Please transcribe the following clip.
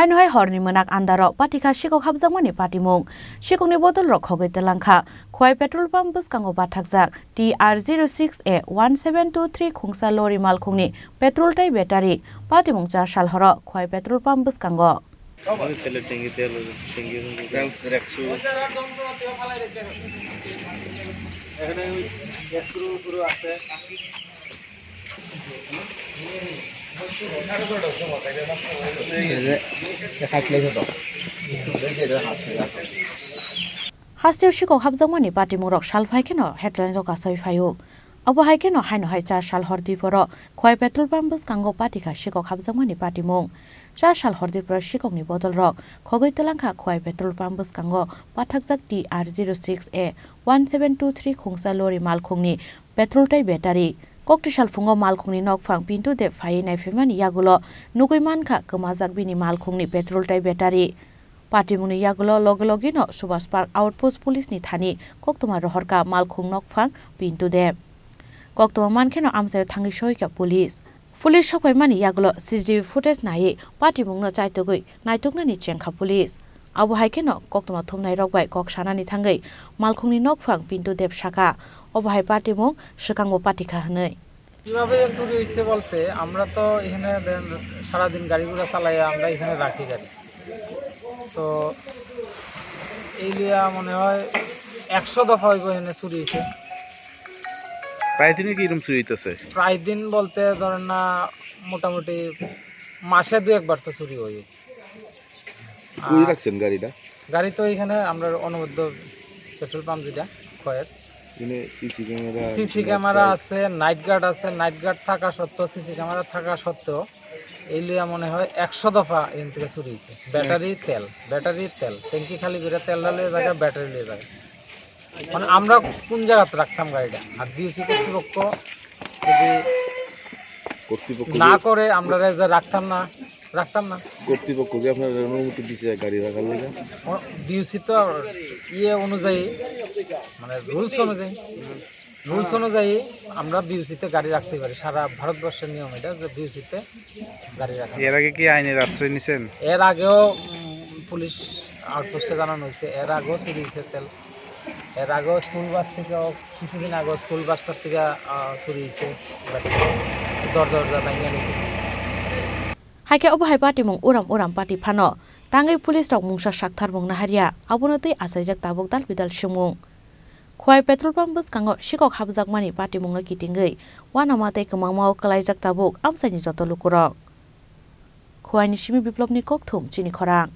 Haino horni mwnak andaro patikha Sikok hapjak Patimung Sikokni bodol rok Khowai tlangkha Khowai petrol pump bwskango Bathakjak TR06A 1723 khungsa lorry Malkhungni petrol tai battery Patimung Chasal horo Khowai petrol pump bwskango Hastiu Sikok hapjak Patimung rok salfai keno headline joka soifayu abo hai keno Haino Chasal hordi poro Khowai petrol pump bwskango patikha Sikok hapjak Patimung Chasal hordi poro Sikokni bodol rok Khogwi tlangkha Khowai petrol pump bwskango Bathakjak TR06A 1723 khungsa lorry Malkhungni petrol tai battery Kokti salfungo Malkhungni nokfang pintu de phai naifemani yagulo nugui mankha kemajak bini Malkhungni petrol tai battery Patimungni yagulo logologino Subas Park outpost police ni thani koktoma rohorka Malkhung nokfang pintu de koktoma mankheno amsayo thangi soika police sokai mani yagulo CCTV footage nai Patimungno chaitogui naituknani chengkha police abo haikeno koktoma thumnai rokbai koksanani thangai Malkhungni nokfang pintu de shaka অবহাই পাটিমুং শিকাঙ্গ পাটিখা হনই কিভাবে চুরি হইছে বলতে আমরা তো এখানে সারা দিন গাড়ি ঘোড়া চালাই আমরা এখানে রাখি গাড়ি তো এই লিয়া মনে হয় 100 দফা হইব এখানে চুরি হইছে প্রায় দিনে কি এরকম চুরি হইতাছে প্রায় দিন বলতে ধরেন না মোটামুটি মাসে দুই একবার তো চুরি হয় কই রাখছেন গাড়িটা গাড়ি তো এখানে আমরা অনবদ্য পেট্রোল পাম্প যেটা খয়ের সিসি ক্যামেরা আছে নাইট গার্ড আছে নাইট গার্ড থাকা সত্ত্বেও সিসি ক্যামেরা থাকা সত্ত্বেও এই লিয়া মনে হয় 100 দফা এখান থেকে চুরি হয়েছে ব্যাটারি তেল ট্যাঙ্কি খালি করে তেল ঢালে জায়গা ব্যাটারি নিয়ে যায় মানে আমরা কোন জায়গাতে রাখতাম গাড়িটা আর বিউসি কর্তৃপক্ষ না করে আমরা রাখতাম না কর্তৃপক্ষ কি আপনার অনুমতি দিছে গাড়ি রাখার লাগা বিউসি তো অনুযায়ী মানে রুলস অনুযায়ী আমরা বিউসিতে গাড়ি রাখতে পারি সারা ভারতবর্ষের নিয়ম এটা যে বিউসিতে গাড়ি রাখা এর আগে কি আইনের আশ্রয় নিছেন এর আগেও পুলিশ আউটপোস্টে জানানো হয়েছে এর আগেও চুরি হয়েছে তেল এর আগেও স্কুল বাস থেকে কিছুদিন আগেও স্কুল বাসটার থেকে চুরি হয়েছে দরজা ভাঙিয়ে নিয়েছে Haike obahai Patimung uram pati phano tangai police rok mungsa sakthar mungna haria abonotei asaijak tabuk dal bidal simung Khowai petrol pump bwskango Sikok hapjak Patimungno kitingei wanamate kemangmao kalaijak tabuk amsaini joto lukurok Khowai ni simi biplopni kokthum chini khorang